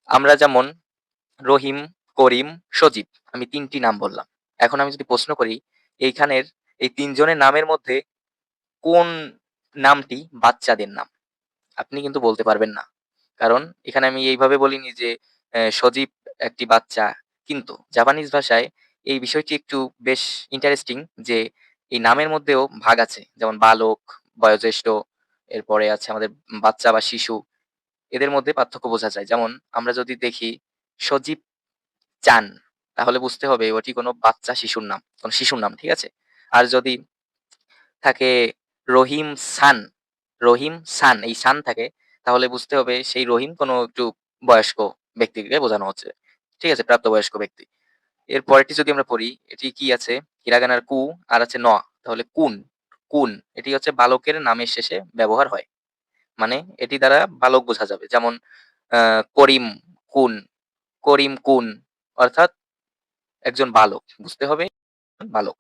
আমরা যেমন রহিম, করিম, সজীব আমি ৩ টি নাম বললাম। এখন আমি যদি প্রশ্ন করি এইখানের এই ৩ জনের নামের মধ্যে কোন নামটি বাচ্চাদের নাম? আপনি কিন্তু বলতে পারবেন না। কারণ এখানে আমি এইভাবে বলিনি যে সজীব একটি বাচ্চা। কিন্তু জাপানিজ ভাষায় এই বিষয়টি একটু বেশ ইন্টারেস্টিং যে এই নামের মধ্যেও ভাগ আছে। যেমন বালক, বয়োজ্যেষ্ঠ, এরপরে আছে আমাদের বাচ্চা বা শিশু। এদের মধ্যে পার্থক্য বোঝা যায়। যেমন আমরা যদি দেখি সজীব চান, তাহলে বুঝতে হবে ওটি কোনো বাচ্চা শিশুর নাম, কোনো শিশুর নাম, ঠিক আছে? আর যদি থাকে রহিম সান, রহিম সান, এই সান থাকে, তাহলে বুঝতে হবে সেই রহিম কোনো একটু বয়স্ক ব্যক্তিকে বোঝানো হচ্ছে। ঠিক আছে? প্রাপ্তবয়স্ক ব্যক্তি। এর পরেরটি যদি আমরা পড়ি, এটি কি আছে? হিরাগানার কু আর আছে ন। তাহলে কুন, কুন এটি হচ্ছে বালকের নামের শেষে ব্যবহার হয়। মানে এটি দ্বারা বালক বোঝা যাবে। যেমন আ করিম কুন, করিম কুন অর্থাৎ একজন বালক। বুঝতে হবে বালক।